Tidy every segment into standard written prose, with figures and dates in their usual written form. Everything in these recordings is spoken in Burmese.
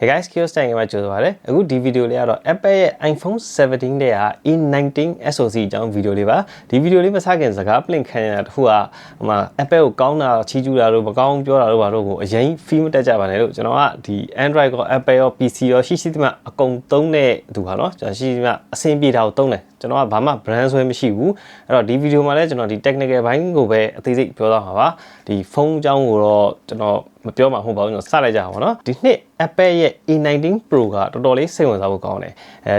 Hey guys, Kiosk time မှာကြိုဆိုပါရစေ။အခုဒီဗီဒီယိုလေးကတော့ Apple ရဲ့ iPhone 17 တဲ့က A19 SoC အကြောင်းဗီဒီယိုလေးပါ။ဒီဗီဒီယိုလေးမစခင်စကားပလင့်ခံရတာတခုကApple ကိုကောင်းတာချီးကျူးတာလို့မကောင်းပြောတာလို့ဘာလို့ကိုအရင် feel မတက်ကြပါနဲ့လို့ကျွန်တော်ကဒီ Android ကော Apple ရော PC ရောရှိသမျှအကုန်သုံးတဲ့သူပါနော်။ကျွန်တော်ရှိသမျှအဆင်ပြေတာကိုသုံးတယ်။ကျွန်တော်ကဘာမှ brand ဆွဲမရှိဘူးအဲ့တော့ဒီဗီဒီယိုမှာလည်းကျွန်တော်ဒီ technical ဘိုင်းကိုပဲအသေးစိတ်ပြောသွားမှာပါဒီဖုန်းအကြောင်းကိုတော့ကျွန်တော်မပြောမှာမဟုတ်ပါဘူးကျွန်တော်စလိုက်ကြအောင်နော်ဒီနှစ် Apple ရဲ့ A19 Pro ကတော်တော်လေးစိတ်ဝင်စားဖို့ကောင်းတယ်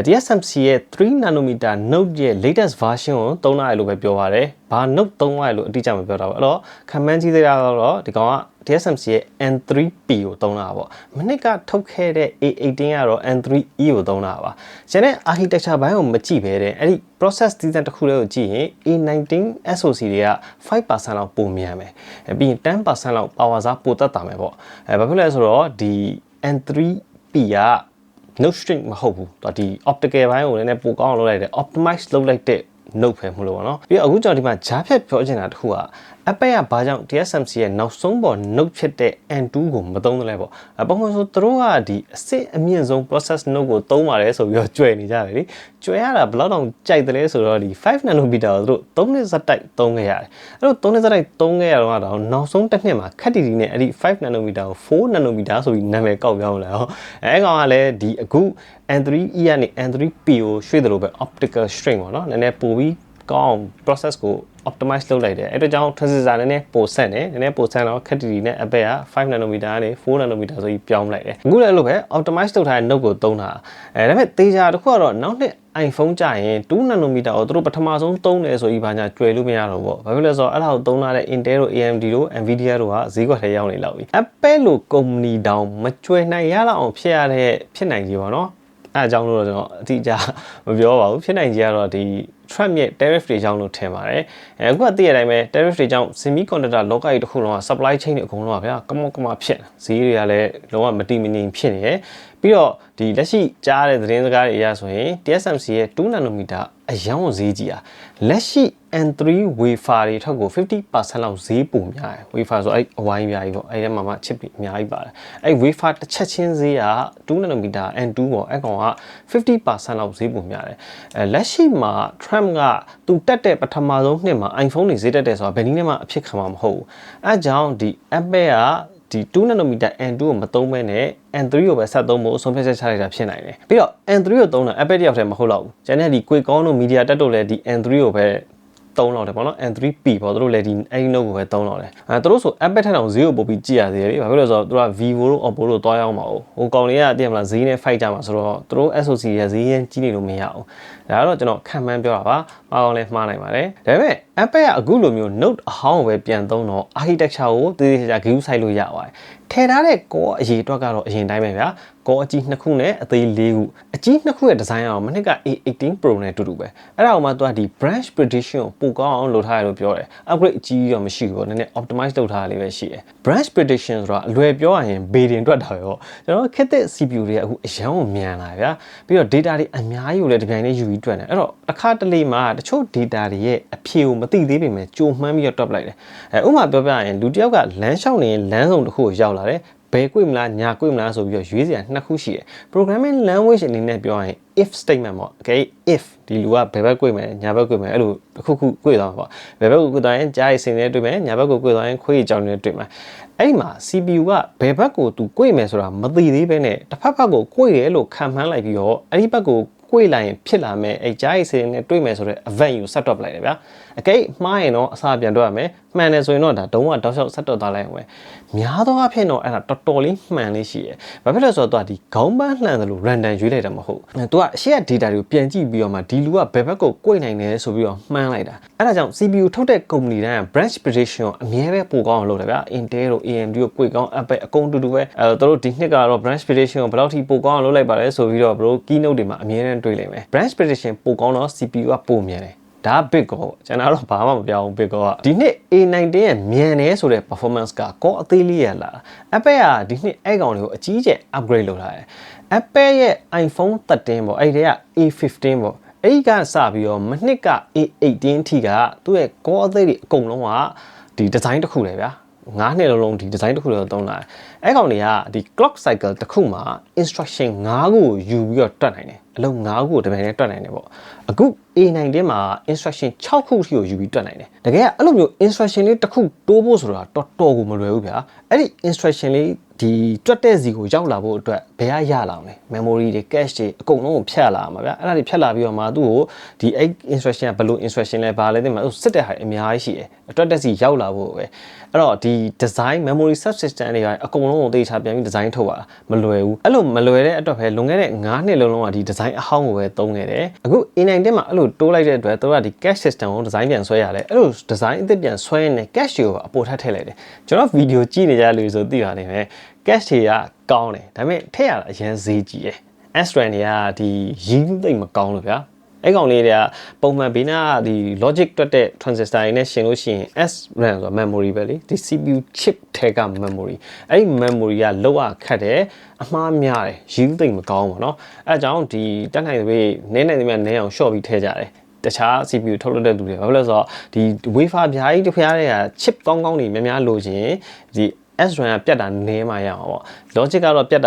TSMC ရဲ့3 nanometer Note ရဲ့ latest version ကိုသုံးလာရလို့ပဲပြောပါတယ်ဘာ Note သုံးရလို့အတိအကျမပြောတာဘူးအဲ့တော့ခံမှန်းကြည့်သေးတာတော့ဒီကောင်ကTSMC ရဲ့ N3P ကိုသုံးတာပေါ့မနစ်ကထုတ်ခဲ့တဲ့ A18 ကတော့ N3E ကိုသုံးတာပါကျန်တဲ့ architecture ဘိုင်းကိုမကြည့်ပဲတဲ့အဲ့ဒီ process design တစ်ခုလေးကိုကြည့်ရင် A19 SoC တွေက 5% လောက်ပိုမြန်မယ်ပြီးရင် 10% လောက် power စားပိုတက်တာမယ်ပေါ့ဘာဖြစ်လဲဆိုတော့ဒီ N3P က Note string မဟုတ်ဘူးဒီ optical ဘိုင်းကိုလည်းပိုကောင်းအောင်လုပ်လိုက်တယ် optimize လုပ်လိုက်တဲ့ Note ပဲမလို့ပေါ့နော်ပြီးတော့အခုကျွန်တော်ဒီမှာဂျားဖြတ်ပြောချင်တာတခုက Apple ကဘာကြောင့် TSMC ရဲ့နောက်ဆုံးပေါ် Note ဖြစ်တဲ့ N2 ကိုမသုံးသလဲပေါ့ပုံမှန်ဆိုသူတို့ကဒီအစစ်အမြင့်ဆုံး process Note ကိုသုံးပါတယ်ဆိုပြီးတော့ကြွယ်နေကြတယ်လေကြွယ်ရတာဘယ်လောက်တောင်ကြိုက်တယ်လဲဆိုတော့ဒီ5 nanometer ကိုသူတို့3နှစ်စက်တိုက်သုံးခဲ့ရတယ်အဲ့တော့3နှစ်စက်တိုက်သုံးခဲ့ရတော့နောက်ဆုံးတစ်နှစ်မှာခက်တီတီနဲ့အဲ့ဒီ5 nanometer ကို4 nanometer ဆိုပြီးနာမည်ကောက်ပြောင်းလာဟောအဲကောင်ကလည်းဒီအခု N3E ကနေ N3P ကိုရွှေ့တယ်လို့ပဲ optical string ပေါ့နော်နည်းနည်းပိုပြီးကောင်း process ကို optimize လုပ်လိုက်တယ်အဲ့တော့ကြောင့် transistor နည်းနည်းပိုဆက်နေနည်းနည်းပိုဆက်တော့ခက်တီတီနဲ့ Apple က5 nanometer ကနေ4 nanometer ဆိုပြီးပြောင်းလိုက်တယ်အခုလည်းလို့ပဲ optimize လုပ်ထားတဲ့ Note ကိုသုံးတာဒါပေမဲ့သေချာတစ်ခုကတော့နောက်နှစ် iPhone ကြရင်2 nanometer ကိုသူတို့ပထမဆုံးသုံးတယ်ဆိုပြီးဘာညာကြွယ်လို့မရတော့ဘူးဘာဖြစ်လဲဆိုတော့အဲ့ဒါကိုသုံးလာတဲ့ Intel တို့ AMD တို့ Nvidia တို့ကဈေးကွက်ထဲရောက်နေလောက်ပြီ Apple လို company တောင်မကြွယ်နိုင်ရလောက်အောင်ဖြစ်ရတဲ့ဖြစ်နိုင်ကြီးပေါ့နော်အဲ့အကြောင်းလို့တော့ကျွန်တော်အတိအကျမပြောပါဘူးဖြစ်နိုင်ကြီးကတော့ဒီ Trump ရဲ့ tariff တွေကြောင့်လို့ထင်ပါတယ်အခုကသိရတဲ့အတိုင်းပဲ tariff တွေကြောင့် semiconductor လောကကြီးတစ်ခုလုံးက supply chain တွေအကုန်လုံးကဗျာကမောကမဖြစ်ဈေးတွေကလည်းလုံးဝမတည်မငြိမ်ဖြစ်နေရယ်ပြီးတော့ဒီလက်ရှိကြားတဲ့သတင်းစကားတွေအရဆိုရင် TSMC ရဲ့2 nanometer အယောင်ဈေးကြီးอ่ะလက်ရှိ N3 wafer တွေထောက်ကို 50% လောက်ဈေးပိုများတယ် wafer ဆိုအဲ့အဝိုင်းအများကြီးပေါ့အဲ့ထဲမှာမှ chip အများကြီးပါတယ်အဲ့ wafer တစ်ချက်ချင်းဈေးက2 nanometer N2 ပေါ့အဲ့ကောင်က 50% လောက်ဈေးပိုများတယ်လက်ရှိမှာ Trump ကသူတက်တဲ့ပထမဆုံးနှစ်မှာ iPhone တွေဈေးတက်တယ်ဆိုတာဘယ်နည်းနဲ့မှအဖြစ်ခံမှာမဟုတ်ဘူးအဲ့ကြောင့်ဒီ Apple ကဒီ2 nanometer N2 ကိုမသုံးဘဲနဲ့ N3 ကိုပဲဆက်သုံးဖို့အဆုံးဖြတ်ချက်ချလိုက်တာဖြစ်နိုင်တယ်ပြီးတော့ N3 ကိုသုံးတာ Apple တယောက်တည်းမဟုတ်တော့ဘူးကျန်တဲ့ဒီ Qualcomm တို့ MediaTek တို့လည်းဒီ N3 ကိုပဲသုံးတော့တယ်ပေါ့နော် N3P ပေါ့သူတို့လည်းဒီအဲ့ဒီ Note ကိုပဲသုံးတော့တယ်သူတို့ဆို Apple ထက်တောင်ဈေးကိုပို့ပြီးကြည့်ရသေးတယ်လေဘာဖြစ်လို့လဲဆိုတော့သူက Vivo တို့ Oppo တို့တွားရောက်မှာဟိုကောင်တွေကတည်မလားဈေးနဲ့ fight ကြမှာဆိုတော့သူတို့ SoC ရဲ့ဈေးရင်းကြီးနေလို့မရဘူးဒါကတော့ကျွန်တော်ခံမှန်းပြောတာပါမှားအောင်လဲမှားနိုင်ပါတယ်ဒါပေမဲ့ Apple ကအခုလိုမျိုး Note အဟောင်းကိုပဲပြန်သုံးတော့ architecture ကိုတည်တည်ချာချာ view ဆိုင်လို့ရပါတယ်ထည့်ထားတဲ့ကောအရေးအတွက်ကတော့အရင်တိုင်းပဲဗျာကောအကြီး2ခုနဲ့အသေး4ခုအကြီး2ခုရဲ့ဒီဇိုင်းအောင်မနှစ်က A18 Pro နဲ့တူတူပဲအဲ့ဒါအောင်မှသူကဒီ branch prediction ကိုပိုကောင်းအောင်လုပ်ထားရလို့ပြောတယ် upgrade အကြီးတော့မရှိဘူးနည်းနည်း optimize လုပ်ထားရလေးပဲရှိတယ် branch prediction ဆိုတာအလွယ်ပြောရရင်ဘေဒင်တွက်တာပဲပေါ့ကျွန်တော်ခက်တဲ့ CPU တွေကအခုအရန်ကိုမြန်လာဗျာပြီးတော့ data တွေအများကြီးကိုလည်းဒီပိုင်းလေးယူပြီးတွက်နေအဲ့တော့တစ်ခါတလေမှာတချို့ data တွေရဲ့အဖြေကိုမသိသေးပေမဲ့ကြိုမှန်းပြီးတော့တွက်ပလိုက်တယ်ဥပမာပြောပြရင်လူတစ်ယောက်ကလမ်းလျှောက်နေရင်လမ်းစုံတစ်ခုကိုရောက်လာတယ်ဘယ်ကွေ့မလားညာကွေ့မလားဆိုပြီးတော့ရွေးစရာနှစ်ခုရှိတယ် programming language အနေနဲ့ပြောရင် if statement ပေါ့ okay if ဒီလူကဘယ်ဘက်ကွေ့မယ်ညာဘက်ကွေ့မယ်အဲ့လိုတစ်ခုခုကွေ့သွားမှာပေါ့ဘယ်ဘက်ကိုကွေ့သွားရင်ကြားရည်စင်နဲ့တွေ့မယ်ညာဘက်ကိုကွေ့သွားရင်ခွေးကြောင်နဲ့တွေ့မယ်အဲ့ဒီမှာ CPU ကဘယ်ဘက်ကိုသူကွေ့မယ်ဆိုတာမသိသေးဘဲနဲ့တစ်ဖက်ဘက်ကိုကွေ့တယ်လို့ခံမှန်းလိုက်ပြီးတော့အဲ့ဒီဘက်ကိုကွေ့လိုက်ရင်ဖြစ်လာမယ်အဲ့ကြားရည်စင်နဲ့တွေ့မယ်ဆိုတဲ့ event ကို set up လိုက်တယ်ဗျာအကိမှားရင်တော့အစားပြန်တွက်ရမယ်မှန်တယ်ဆိုရင်တော့ဒါတုံးကတောက်လျှောက် set up သွားလိုက်အောင်ပဲများသောအားဖြင့်တော့အဲ့ဒါတော်တော်လေးမှန်လေးရှိတယ်ဘာဖြစ်လဲဆိုတော့သူကဒီခေါင်းပန်းလှန်တယ်လို့ random ရွေးလိုက်တာမဟုတ်သူကအရှေ့က data တွေကိုပြန်ကြည့်ပြီးတော့မှဒီလူကဘယ်ဘက်ကိုကွေ့နိုင်တယ်ဆိုပြီးတော့မှန်းလိုက်တာအဲ့ဒါကြောင့် CPU ထုတ်တဲ့ company တိုင်းက branch prediction ကိုအမြဲပဲပိုကောင်းအောင်လုပ်တယ်ဗျာ Intel တို့ AMD တို့ Qualcomm Apple အကုန်တူတူပဲသူတို့ဒီနှစ်ကတော့ branch prediction ကိုဘယ်လောက်ထိပိုကောင်းအောင်လုပ်လိုက်ပါလဲဆိုပြီးတော့ bro keynote တွေမှာအမြဲတမ်းတွေ့လိမ့်မယ် branch prediction ပိုကောင်းတော့ CPU ကပိုမြန်တယ်ဒါ big ကောကျွန်တော်တော့ဘာမှမပြောင်းဘူး big ကောကဒီနှစ် A19 ရဲ့မြန်နေဆိုတဲ့ performance ကကောအသေးလေးရလာ Apple ကဒီနှစ်အဲ့ကောင်တွေကိုအကြီးကျယ် upgrade လုပ်ထားတယ် Apple ရဲ့ iPhone 13ပေါ့အဲ့ဒီက A15 ပေါ့အဲ့ဒီကစပြီးတော့မနှစ်က A18 ထိကသူ့ရဲ့ကောအသေးတွေအကုန်လုံးကဒီ design တစ်ခုလေဗျာ 9နှစ်လုံးဒီ design တစ်ခုတော့သုံးလာတယ်အဲ့ကောင်တွေကဒီ clock cycle တစ်ခုမှာ instruction 9ခုကိုယူပြီးတော့တွက်နိုင်တယ်အလုံး9ခုကိုတပြိုင်တည်းတွက်နိုင်တယ်ပေါ့အခု A19 မှာ instruction 6ခုထိကိုယူပြီးတွက်နိုင်တယ်တကယ်အဲ့လိုမျိုး instruction လေးတစ်ခုတိုးဖို့ဆိုတာတော်တော်ကိုမလွယ်ဘူးဗျာအဲ့ဒီ instruction လေးဒီတွက်တဲ့စီကိုရောက်လာဖို့အတွက်ဘယ်ရလာမလဲ memory တွေ cache တွေအကုန်လုံးကိုဖြတ်လာမှာဗျာအဲ့ဒါတွေဖြတ်လာပြီးတော့မှသူ့ကိုဒီ instruction ကဘယ်လို instruction လဲဘာလဲသိမှာစစ်တဲ့ဟာအများကြီးရှိတယ်တွက်တဲ့စီရောက်လာဖို့ပဲအဲ့တော့ဒီ design memory subsystem တွေကအကုန်လုံးကိုသိချပြန်ပြီး design ထုတ်ရတာမလွယ်ဘူးအဲ့လိုမလွယ်တဲ့အတွက်ပဲလွန်ခဲ့တဲ့9နှစ်လုံးလုံးကဒီ design အဟောင်းကိုပဲသုံးခဲ့တယ်အခု A19 မှာအဲ့လိုတိုးလိုက်တဲ့အတွက်တို့ကဒီ cache system ကို design ပြန်ဆွဲရတယ်အဲ့လို design အသစ်ပြန်ဆွဲရင် cache ကိုအပေါ်ထပ်ထည့်လိုက်တယ်ကျွန်တော်ဗီဒီယိုကြည့်နေကြလို့ဆိုသိပါနေမယ် cache တွေကကောင်းတယ်ဒါပေမဲ့ထည့်ရတာအရင်ဈေးကြီးတယ် SRAM တွေကဒီရင်းနှီးသိမ့်မကောင်းလို့ဗျာအဲ့ကောင်လေးတွေကပုံမှန်ဘေးနားဒီ logic တွက်တဲ့ transistor တွေနဲ့ရှင်းလို့ရှိရင် SRAM ဆိုတာ memory ပဲလေဒီ CPU chip ထဲက memory အဲ့ဒီ memory ကလောက်ရခတ်တယ်အမှားများတယ်ရင်းသိမ့်မကောင်းပါတော့အဲ့ဒါကြောင့်ဒီတက်နိုင်တဲ့နည်းနေတယ်နည်းအောင် short ပြီးထည့်ကြတယ်တခြား CPU ထုတ်လုပ်တဲ့လူတွေဘာဖြစ်လဲဆိုတော့ဒီ wafer အများကြီးတစ်ဖျားတွေက chip ကောင်းကောင်းတွေများများလိုချင်ဒီ SRAM ကပြတ်တာနည်းမှရအောင်ပေါ့ logic ကတော့ပြတ်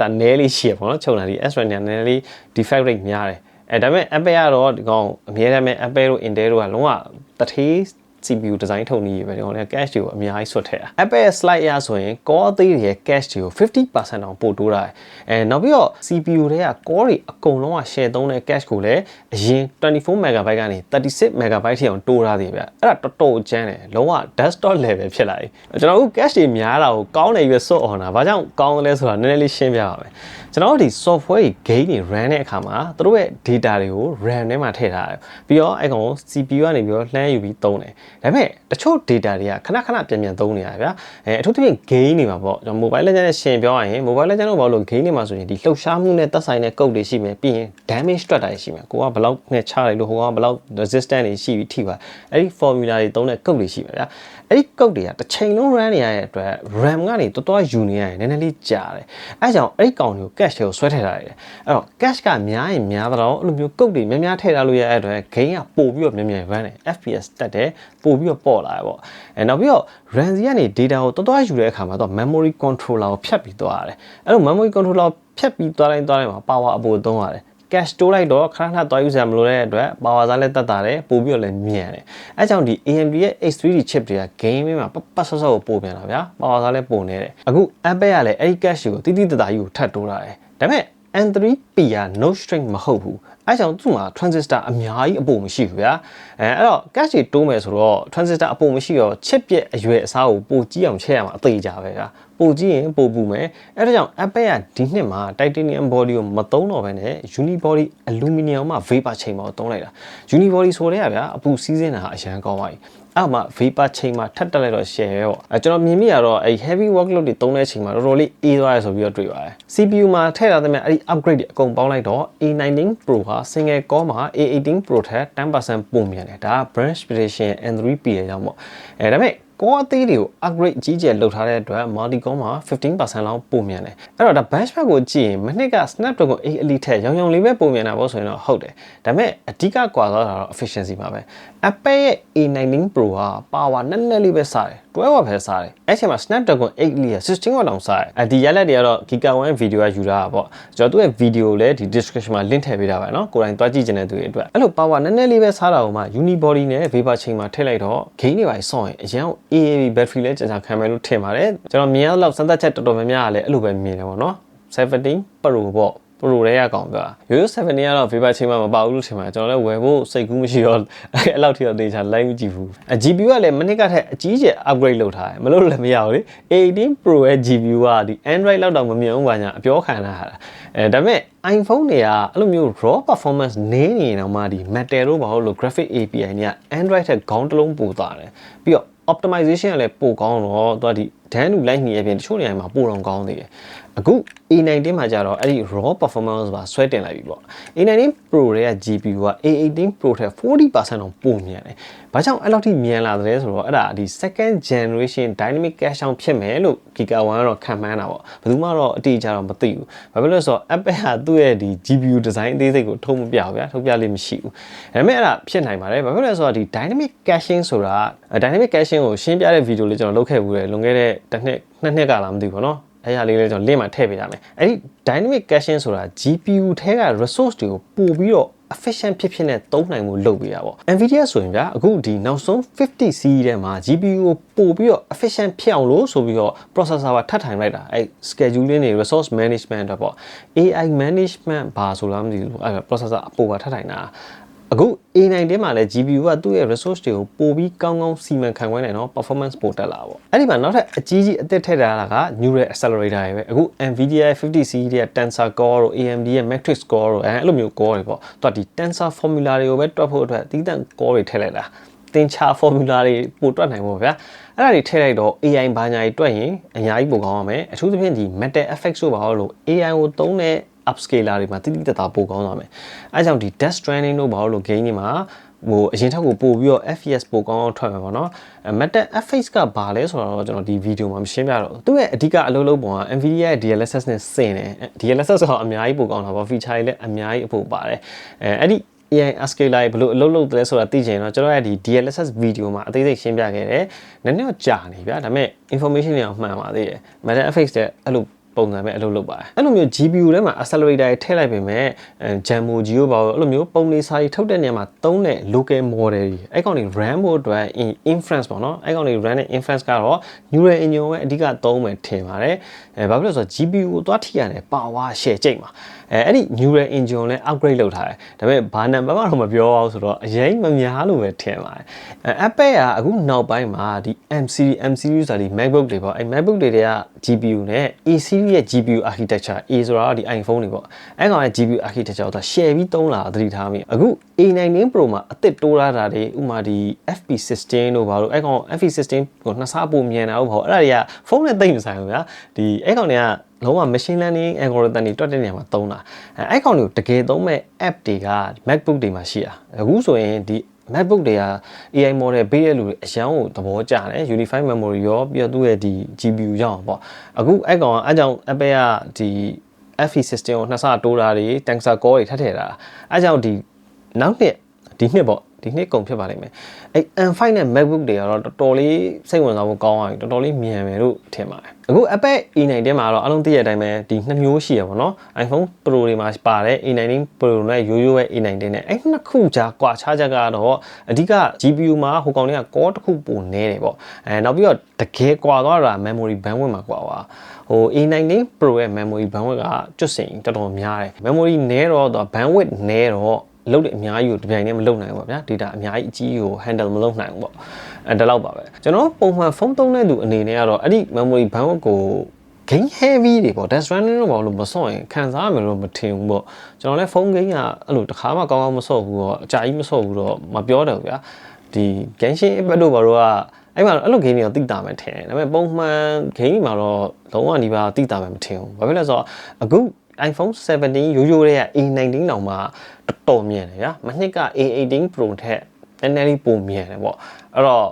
တာနည်းလေးရှိရပေါ့နော်ချုပ်လာဒီ SRAM ကနည်းနည်းလေး defect rate များတယ်ဒါပေမဲ့ Apple ကတော့ဒီကောင်အများအားဖြင့် Apple တို့ Intel တို့ကလုံးဝတထေး CPU design ထုတ်နေပြီပဲဒီကောင်လည်း cache တွေကိုအများကြီးဆွတ်ထည့်တာ Apple ရဲ့ slide အရဆိုရင် core သေးတွေရဲ့ cache တွေကို 50% တောင်ပို့တိုးတာနောက်ပြီးတော့ CPU တွေက core တွေအကုန်လုံးက share သုံးတဲ့ cache ကိုလည်းအရင် 24MB ကနေ 36MB ထိအောင်တိုးထားသေးဗျအဲ့ဒါတော်တော်ကျန်းတယ်လုံးဝ desktop level ဖြစ်လာပြီကျွန်တော်တို့ cache တွေများတာကိုကောင်းတယ်ရွေးစွတ်အောင်တာဘာကြောင့်ကောင်းလဲဆိုတာနည်းနည်းလေးရှင်းပြပါမယ်ကျွန်တော်တို့ဒီ software တွေ game တွေ run တဲ့အခါမှာသူတို့ရဲ့ data တွေကို RAM ထဲမှာထည့်ထားတယ်ပြီးတော့အဲ့ကောင် CPU ကနေပြီးတော့လှမ်းယူပြီးသုံးတယ်ဒါပေမဲ့တချို့ data တွေကခဏပြန်သုံးနေရဗျာအထူးသဖြင့် game တွေမှာပေါ့ကျွန်တော် mobile legend နဲ့ရှင်ပြောရရင် mobile legend တို့ဘာလို့ game တွေမှာဆိုရင်ဒီလှုပ်ရှားမှုနဲ့သက်ဆိုင်တဲ့ code တွေရှိမယ်ပြီးရင် damage တွက်တာရှိမယ်ကိုကဘယ်လောက်နဲ့ချလိုက်လို့ဟိုကဘယ်လောက် resistance တွေရှိပြီးထိပါအဲ့ဒီ formula တွေသုံးတဲ့ code တွေရှိမယ်ဗျာအဲ့ဒီ code တွေကတစ်ချိန်လုံး run နေရတဲ့အတွက် RAM ကနေတော်ယူနေရရင်နည်းနည်းလေးကြာတယ်အဲကြောင့်အဲ့ဒီကောင်တွေကို cache တွေကိုဆွဲထည့်ထားရတယ်အဲ့တော့ cache ကများရင်များတော့အဲ့လိုမျိုး code တွေများထည့်ထားလို့ရတဲ့အတွက် game ကပို့ပြီးတော့မြန် run တယ် FPS တက်တယ်ပို့ပြီးတော့ပေါ်လာတယ်ပေါ့နောက်ပြီးတော့ RAM စီကနေ data ကိုတော်ယူတဲ့အခါမှာတော့ memory controller ကိုဖြတ်ပြီးသွားရတယ်အဲ့လို memory controller ဖြတ်ပြီးသွားတိုင်းမှာ power အပိုသုံးရတယ်cache တိုးလိုက်တော့ခဏသွားယူစရာမလိုတဲ့အတွက် power စားလည်းတက်တာတယ်ပို့ပြီးတော့လည်းမြန်တယ်အဲကြောင့်ဒီ AMD ရဲ့ H3D chip တွေက game မှာပတ်ဆော့ကိုပို့ပြန်တာဗျာ power စားလည်းပိုနေတယ်အခု Apple ကလည်းအဲ့ဒီ cache ကိုတိတတာကြီးကိုထပ်တိုးတာတယ်ဒါပေမဲ့ N3P က no string မဟုတ်ဘူးအဲကြောင့်သူ့မှာ transistor အများကြီးအပိုမရှိဘူးဗျာအဲ့တော့ cache တွေတိုးမယ်ဆိုတော့ transistor အပိုမရှိတော့ chip ရဲ့အရွယ်အစားကိုပိုကြီးအောင်ချက်ရမှာအသေးကြပဲဗျာပိုကြည့်ရင်ပိုပူမယ်အဲဒါကြောင့် Apple ကဒီနှစ်မှာ titanium body ကိုမသုံးတော့ဘဲနဲ့ unibody aluminum မှာ vapor chamber ကိုသုံးလိုက်တာ unibody ဆိုတဲ့ကဗျာအပူစီးစင်းတာအရန်ကောင်းပါပြီအဲ့မှာ vapor chamber ထပ်တက်လိုက်တော့ share ပဲပေါ့ကျွန်တော်မြင်မိရတော့အဲ့ heavy workload တွေသုံးတဲ့အချိန်မှာတော်တော်လေးအေးသွားရဆိုပြီးတော့တွေ့ပါတယ် CPU မှာထည့်ထားတဲ့အဲ့ဒီ upgrade တွေအကုန်ပေါင်းလိုက်တော့ A19 Pro ဟာ single core မှာ A18 Pro ထက် 10% ပိုမြန်တယ်ဒါက branch prediction N3P ရဲ့ကြောင့်ပေါ့ဒါပေမဲ့core အသေးတွေကို upgrade ကြီးကျယ်လုပ်ထားတဲ့အတွက် multi core မှာ 15% လောက်ပိုမြန်တယ်အဲ့တော့ဒါ benchmark ကိုကြည့်ရင်မနှစ်က Snapdragon 8 Elite ထက်ရောင်လေးပဲပိုမြန်တာပေါ့ဆိုရင်တော့ဟုတ်တယ်ဒါပေမဲ့အဓိကကွာသွားတာတော့ efficiency ပါပဲ Apple ရဲ့ A19 Pro ဟာ power နည်းနည်းလေးပဲစားတယ်12W ပဲစားတယ်အဲ့ချိန်မှာ Snapdragon 8 Elite က 16W တောင်စားတယ်ဒီရက်လက်တွေကတော့ Giga1 video ကယူထားတာပေါ့ကျွန်တော်သူ့ရဲ့ video ကိုလည်းဒီ description မှာ link ထည့်ပေးထားပါနော်ကိုယ်တိုင်တွားကြည့်ချင်တဲ့သူတွေအတွက်အဲ့လို power နည်းနည်းလေးပဲစားတာကိုမှ unibody နဲ့ vapor chamber ထည့်လိုက်တော့ gain တွေပါဆော့ရင်အရင် AAB battery လဲကြာခံမယ်လို့ထင်ပါတယ်ကျွန်တော်မြင်ရတော့စမ်းသပ်ချက်တော်တော်များများကလည်းအဲ့လိုပဲမြင်တယ်ပေါ့နော်17 Pro ပေါ့ Pro တွေကကောင်းပြောရိုးရိုး7ကတော့ vapor chamber မပါဘူးလို့ထင်ပါတယ်ကျွန်တော်လည်းဝယ်ဖို့စိတ်ကူးမရှိတော့အဲ့လောက်ထိတော့တေချာလိုက်မကြည့်ဘူးGPU ကလည်းမနစ်ကထက်အကြီးကျယ် upgrade လုပ်ထားတယ်မလုပ်လည်းမရဘူးလေ A18 Pro ရဲ့ GPU ကဒီ Android လောက်တော့မမြင်ဘူးပါညာအပြောခံလာတာဒါပေမဲ့ iPhone တွေကအဲ့လိုမျိုး raw performance နည်းနေရင်တော့မှဒီ Metal တို့ဘာလို့ graphic API တွေက Android ထက်ခေါင်းတစ်လုံးပိုသွားတယ်ပြီးတော့optimization ကလည်းပိုကောင်းတော့သူကဒီဒန်းလူလိုက်နေရပြင်တချို့နေရာမှာပိုတော့ကောင်းသေးတယ် အခု A19 မှာကြတော့အဲ့ဒီ raw performance ပါဆွဲတင်လိုက်ပြီပေါ့ A19 Pro ရဲ့ GPU က A18 Pro ထက် 40% တော့ပိုမြန်တယ်။ဘာကြောင့်အဲ့လောက်ထိမြန်လာသလဲဆိုတော့အဲ့ဒါဒီ second generation dynamic cache အောင်ဖြစ်မယ်လို့ Giga1 ကတော့ခံမှန်းတာပေါ့။ဘယ်သူမှတော့အတိအကျတော့မသိဘူး။ဘာဖြစ်လို့လဲဆိုတော့ Apple ဟာသူ့ရဲ့ဒီ GPU design အသေးစိတ်ကိုထုတ်မပြဘူးဗျာ။ထုတ်ပြလိမ့်မရှိဘူး။ဒါပေမဲ့အဲ့ဒါဖြစ်နိုင်ပါတယ်။ဘာဖြစ်လို့လဲဆိုတော့ဒီ dynamic caching ဆိုတာ dynamic caching ကိုရှင်းပြတဲ့ video လေးကျွန်တော်လုပ်ခဲ့ဘူးလေလွန်ခဲ့တဲ့တစ်နှစ်ကလားမသိဘူးပေါ့နော်။အဲ့ရလေးလည်းကျွန်တော် link မှာထည့်ပေးရမယ်အဲ့ဒီ dynamic caching ဆိုတာ GPU ထဲက resource တွေကိုပို့ပြီးတော့ efficient ဖြစ်နဲ့သုံးနိုင်မှုလုပ်ပေးတာပေါ့ Nvidia ဆိုရင်ဗျာအခုဒီနောက်ဆုံး 50 series ထဲမှာ GPU ကိုပို့ပြီးတော့ efficient ဖြစ်အောင်လို့ဆိုပြီးတော့ processor ပါထပ်ထိုင်လိုက်တာအဲ့ scheduling တွေ resource management တော့ပေါ့ AI management ဘာဆိုလားမသိဘူးအဲ့ processor အပို့ပါထပ်ထိုင်တာအခု A19 မှာလည်း GPU ကသူ့ရဲ့ resource တွေကိုပို့ပြီးကောင်းကောင်းစီမံခန့်ခွဲနိုင်တော့ performance ပိုတက်လာပေါ့အဲ့ဒီမှာနောက်ထပ်အကြီးကြီးအသစ်ထည့်ထားတာက neural accelerator တွေပဲအခု Nvidia 50 series ရဲ့ Tensor Core တို့ AMD ရဲ့ Matrix Core တို့အဲ့လိုမျိုး core တွေပေါ့သူကဒီ Tensor formula တွေကိုပဲတွက်ဖို့အတွက်သီးသန့် core တွေထည့်လိုက်တာသင်္ချာ formula တွေပို့တွက်နိုင်ဖို့ဗျာအဲ့ဒါတွေထည့်လိုက်တော့ AI ဘာညာတွေတွက်ရင်အများကြီးပိုကောင်းရမယ်အထူးသဖြင့်ဒီ metal effects တို့ဘာလို့ AI ကိုသုံးတဲ့ upscaler တွေမှာတိတိတသားပိုကောင်းသွားမယ်အဲကြောင့်ဒီ Death Stranding တို့ဘာလို့ game တွေမှာဟိုအရင်ထက်ကိုပို့ပြီးတော့ FPS ပိုကောင်းအောင်ထွက်မှာပေါ့နော် Metal FX ကဘာလဲဆိုတော့ကျွန်တော်ဒီ video မှာမရှင်းပြတော့သူ့ရဲ့အဓိကအလုပ်လုပ်ပုံက Nvidia ရဲ့ DLSS နဲ့ဆင်တယ် DLSS ဆိုတော့အများကြီးပိုကောင်းတာပေါ့ feature တွေလည်းအများကြီးအဖို့ပါတယ်အဲ့ဒီ AI upscaler ဘယ်လိုအလုပ်လုပ်တယ်ဆိုတာသိချင်တော့ကျွန်တော်ရဲ့ဒီ DLSS video မှာအသေးစိတ်ရှင်းပြခဲ့တယ်နည်းနည်းတော့ကြာနေဗျာဒါပေမဲ့ information တွေအောင်မှန်ပါသေးတယ် Metal FX တဲ့အဲ့လိုပုံစံပဲအလုပ်လုပ်ပါတယ်အဲ့လိုမျိုး GPU ထဲမှာ accelerator တွေထည့်လိုက်ပေမဲ့ Jammo Geo ဘာလို့အဲ့လိုမျိုးပုံလေးစာကြီးထုတ်တဲ့နေရာမှာသုံးတဲ့ local model တွေအဲ့ကောင်တွေ RAM ဖို့အတွက် inference ပေါ့နော်အဲ့ကောင်တွေ run တဲ့ inference ကတော့ neural engine ပဲအဓိကသုံးမယ်ထင်ပါတယ်ဘာဖြစ်လို့ဆိုတော့ GPU ကိုသွားထိရတယ် power share ကြိတ်မှာအဲ့ဒီ neural engine ကိုလည်း upgrade လုပ်ထားတယ်ဒါပေမဲ့ဘာနံပါတ်မှတော့မပြောအောင်ဆိုတော့အရင်မများလို့ပဲထင်ပါတယ်Apple ကအခုနောက်ပိုင်းမှာဒီ M series ဆိုတာဒီ MacBook တွေပေါ့အဲ့ MacBook တွေက GPU နဲ့ A series ရဲ့ GPU architecture A ဆိုတာကဒီ iPhone တွေပေါ့အဲ့ကောင်ရဲ့ GPU architecture ကိုသူ share ပြီးသုံးလာသတိထားမိအခု A19 Pro မှာအသစ်တိုးလာတာတွေဥမာဒီ FP16 တို့ဘာလို့အဲ့ကောင် FP16 ကိုနှစ်ဆပိုမြန်တာဟုတ်ပါဘူးအဲ့ဒါတွေကဖုန်းနဲ့သိမ့်မဆိုင်ဘူးဗျာဒီအဲ့ကောင်တွေကလုံးဝ machine learning algorithm တွေတွက်တဲ့နေရာမှာသုံးတာအဲ့ကောင်တွေကိုတကယ်သုံးမဲ့ app တွေက MacBook တွေမှာရှိတာအခုဆိုရင်ဒီ MacBook တွေက AI model ပေးတဲ့လူတွေအရန်ကိုသဘောကျတယ် Unified Memory ရောပြီးတော့သူ့ရဲ့ဒီ GPU ရအောင်ပေါ့အခုအဲ့ကောင်အဲ့ကြောင့် Apple ကဒီ FE16 ကိုနှစ်ဆတိုးတာတွေ Tensor Core တွေထပ်ထည့်တာအဲ့ကြောင့်ဒီနောက်နှစ်ဒီနှစ်ပေါ့ဒီနှစ်ကုန်ဖြစ်ပါလိမ့်မယ်အဲ့ M5 နဲ့ MacBook တွေကတော့တော်တော်လေးစိတ်ဝင်စားဖို့ကောင်းသွားပြီတော်တော်လေးမြန်မယ်လို့ထင်ပါတယ်အခု Apple A19 မှာတော့အလုံးသိရတဲ့အတိုင်းပဲဒီနှစ်မျိုးရှိရပါတော့ iPhone Pro တွေမှာပါတဲ့ A19 Pro နဲ့ရိုးရိုးရဲ့ A19 နဲ့အဲ့နှစ်ခုကြားကွာခြားချက်ကတော့အဓိက GPU မှာဟိုကောင်တွေက core တစ်ခုပိုနည်းတယ်ပေါ့နောက်ပြီးတော့တကယ်ကွာသွားတာ memory bandwidth မှာကွာပါဟို A19 Pro ရဲ့ memory bandwidth ကကျွတ်စင်တော်တော်များတယ် memory နည်းတော့ bandwidth နည်းတော့လုပ်တဲ့အများကြီးကိုဒီပြိုင်နဲ့မလုပ်နိုင်ဘူးပေါ့ဗျာ data အများကြီးအကြီးကို handle မလုပ်နိုင်ဘူးပေါ့ဒါတော့ပါပဲကျွန်တော်ပုံမှန်ဖုန်းသုံးတဲ့သူအနေနဲ့ကတော့အဲ့ဒီ memory bandwidth ကို game heavy တွေပေါ့ Death Stranding တော့ဘာလို့မဆော့ရင်ခံစားရမယ်လို့မထင်ဘူးပေါ့ကျွန်တော်လည်းဖုန်း game ကအဲ့လိုတစ်ခါမှကောင်းကောင်းမဆော့ဘူးတော့အကြာကြီးမဆော့ဘူးတော့မပြောတော့ဗျာဒီ Genshin Impact တို့ဘာလို့ကအဲ့မှာအဲ့လို game တွေတော့တိတာမယ်ထင်တယ်ဒါပေမဲ့ပုံမှန် game မှာတော့လုံးဝနီးပါးတိတာမယ်မထင်ဘူးဘာဖြစ်လဲဆိုတော့အခု iPhone 17ရိုးရိုးတွေက A19 တောင်မှတော်တော်မြန်တယ်ဗျာမနှစ်က A18 Pro ထက်နည်းနည်းလေးပိုမြန်တယ်ပေါ့အဲ့တော့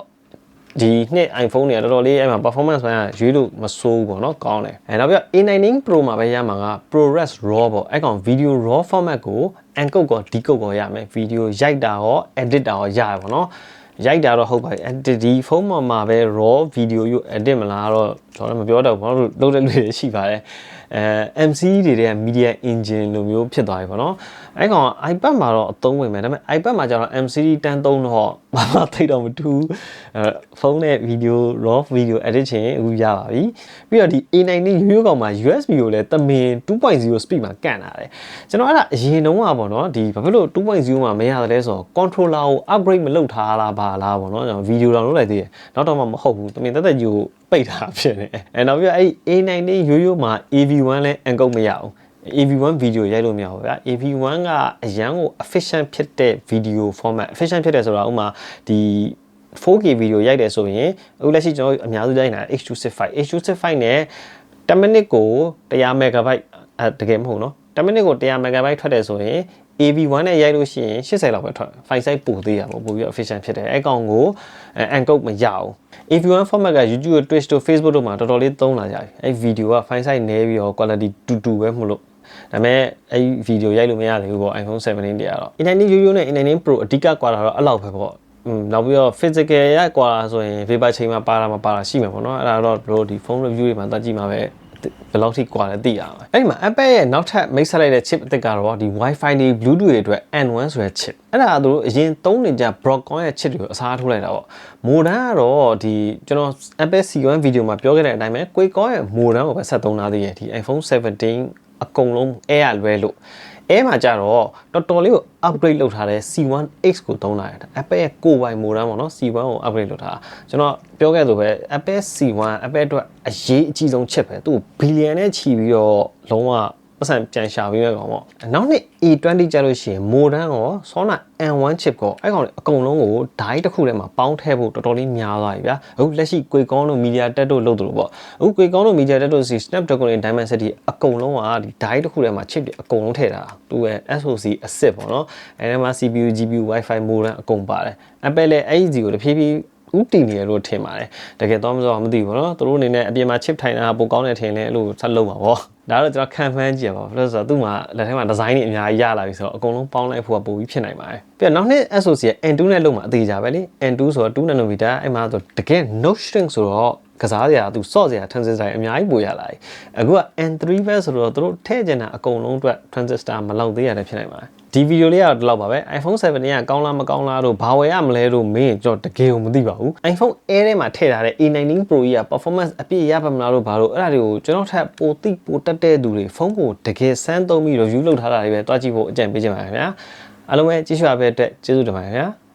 ဒီနှစ် iPhone တွေကတော်တော်လေးအဲ့မှာ performance ပိုင်းကရွေးလို့မဆိုးဘူးပေါ့နော်ကောင်းတယ်နောက်ပြီးတော့ A19 Pro မှာပဲရမှာက ProRes RAW ပေါ့အဲ့ကောင် video RAW format ကို encode ကော decode ကောရမယ် video ရိုက်တာရော edit တာရောရတယ်ပေါ့နော်ရိုက်တာတော့ဟုတ်ပါပြီဒီဖုန်းမှာပဲ raw video ယူ edit မလားတော့ကျွန်တော်လည်းမပြောတော့ဘူးဘာလို့လုပ်တဲ့လူတွေရှိပါတယ်MC တွေတဲ့ media engine လိုမျိုးဖြစ်သွားပြီပေါ့နော်အဲ့ကောင် iPad မှာတော့အသုံးဝင်မယ်ဒါပေမဲ့ iPad မှာကျတော့ MCD တန်းသုံးတော့ဘာမှသိတော့မတူဖုန်းနဲ့ video raw video edit ချင်အခုရပါပြီပြီးတော့ဒီ A19 ရိုးကောင်မှာ USB ကိုလည်းတမင် 2.0 speed မှာကန့်လာတယ်ကျွန်တော်အဲ့ဒါအရင်တုန်းကပေါ့နော်ဒီဘာဖြစ်လို့ 2.0 မှာမရတယ်လဲဆိုတော့ controller ကို upgrade မလုပ်ထားလားပါလားပေါ့နော်ကျွန်တော် video download လိုက်သေးတယ်နောက်တော့မှမဟုတ်ဘူးတမင်တက်ကြီးကိုပိတ်ထားဖြစ်နေနောက်ပြီးတော့အဲ့ A19 ရိုးရိုးမှာ AV1 လဲ encode မရဘူး AV1 video ရိုက်လို့မရဘူးဗျာ AV1 ကအရန်ကို efficient ဖြစ်တဲ့ video format efficient ဖြစ်တယ်ဆိုတာဥမာဒီ 4K video ရိုက်တယ်ဆိုရင်အခုလက်ရှိကျွန်တော်အများစုရိုက်နေတာ H265 နဲ့ 10 မိနစ်ကို100 MB တကယ်မဟုတ်နော်10 မိနစ်ကို100 MB ထွက်တယ်ဆိုရင် AV1 နဲ့ရိုက်လို့ရှိရင်80လောက်ပဲထွက် file size ပိုသေးရပါပိုပြီး efficient ဖြစ်တယ်အဲ့ကောင်ကို encode မရအောင် AV1 format က YouTube တို့ Twitch တို့ Facebook တို့မှာတော်တော်လေးသုံးလာကြပြီအဲ့ video က file size နည်းပြီးတော့ quality တူပဲမလို့ဒါပေမဲ့အဲ့ video ရိုက်လို့မရသေးဘူးပေါ့ iPhone 17တွေကတော့ A19 ရိုးရိုးနဲ့ A19 Pro အဓိကကွာတာတော့အဲ့လောက်ပဲပေါ့နောက်ပြီးတော့ physical ရိုက်ကွာဆိုရင် vapor ချိန်မှာပါတာမပါတာရှိမှာပေါ့နော်အဲ့ဒါတော့တို့ဒီ phone review တွေမှာတက်ကြည့်မှာပဲဘယ်လောက်ထိကွာလဲသိရမှာအဲ့ဒီမှာ Apple ရဲ့နောက်ထပ်မိတ်ဆက်လိုက်တဲ့ chip အသစ်ကတော့ဒီ Wi-Fi တွေ Bluetooth တွေအတွက် N1 ဆိုတဲ့ chip အဲ့ဒါတို့အရင်သုံးနေကြ Broadcom ရဲ့ chip တွေကိုအစားထိုးလိုက်တာပေါ့မိုဒမ်ကတော့ဒီကျွန်တော် Apple C1 video မှာပြောခဲ့တဲ့အတိုင်းပဲ Qualcomm ရဲ့မိုဒမ်ကိုပဲဆက်သုံးထားသေးတယ်ဒီ iPhone 17အကုန်လုံး Air လွဲလို့အဲမှာကြတော့တော်တော်လေးကို upgrade လုပ်ထားတဲ့ C1X ကိုသုံးလာတယ် Apple ရဲ့ကိုယ်ပိုင် modem ပေါ့နော် C1 ကို upgrade လုပ်ထားတာကျွန်တော်ပြောခဲ့ဆိုပဲ Apple C1 Apple အတွက်အရေးအကြီးဆုံး chip ပဲသူ့ billion နဲ့ချီပြီးတော့လုံးဝပတ်စံပြန်ရှာပြီးမဲ့ကောင်ပေါ့နောက်နှစ် A20 ကြလို့ရှိရင် modem ရော Sona N1 chip ကိုအဲ့ကောင်တွေအကုန်လုံးကိုဓာတ်တစ်ခုထဲမှာပေါင်းထည့်ဖို့တော်တော်လေးများသွားပြီဗျာအခုလက်ရှိ Qualcomm တို့ MediaTek တို့လုပ်တယ်လို့ပေါ့အခု Qualcomm တို့ MediaTek တို့စီ Snapdragon နဲ့ Dimensity အကုန်လုံးကဒီဓာတ်တစ်ခုထဲမှာ chip တွေအကုန်လုံးထည့်တာသူရဲ့ SoC အစစ်ပေါ့နော်အဲဒီမှာ CPU GPU Wi-Fi modem အကုန်ပါတယ် Apple လည်းအဲ့ဒီကိုတဖြည်းဖြည်းဦးတည်နေရလို့ထင်ပါတယ်တကယ်တော့မဆိုမသိဘူးเนาะသူတို့အနေနဲ့အပြင်မှာ chip ထိုင်တာပိုကောင်းတယ်ထင်လဲအဲ့လိုဆက်လုပ်ပါဗောဒါတော့ကျွန်တော်ခံမှန်းကြည့်ရပါဘာလို့ဆိုတော့သူ့မှာလက်ထဲမှာ design တွေအများကြီးရလာပြီဆိုတော့အကုန်လုံးပေါင်းလိုက်ဖို့ကပိုပြီးဖြစ်နိုင်ပါတယ်ပြီးတော့နောက်နှစ် SoC ရဲ့ N2 နဲ့လုံးမှာအသေးကြပဲလေ N2 ဆိုတော့2 nanometer အဲ့မှာဆိုတကယ် node shrink ဆိုတော့ကစားစရာသူစော့စရာ transistor အများကြီးပိုရလာပြီအခုက N3 ပဲဆိုတော့သူတို့ထည့်ကျင်တာအကုန်လုံးအတွက် transistor မလောက်သေးရတယ်ဖြစ်နိုင်ပါတယ်ဒီဗီဒီယိုလေးကတော့ဒီလောက်ပါပဲ iPhone 17ကကောင်းလားမကောင်းလားတို့ဘာဝယ်ရမလဲတို့မင်းကျွန်တော်တကယ်ကိုမသိပါဘူး iPhone Air ထဲမှာထည့်ထားတဲ့ A19 Pro ကြီးက performance အပြည့်ရပါမလားတို့ဘာလို့အဲ့ဒါတွေကိုကျွန်တော်ထပ်ပိုတိပိုတက်တဲ့သူတွေဖုန်းကိုတကယ်စမ်းသုံးပြီး review လုပ်ထားတာတွေပဲတွားကြည့်ဖို့အကြံပေးချင်ပါတယ်ခင်ဗျာအားလုံးပဲကြည့်ရှုရတဲ့အတွက်ကျေးဇူးတင်ပါတယ်ခင်ဗျာ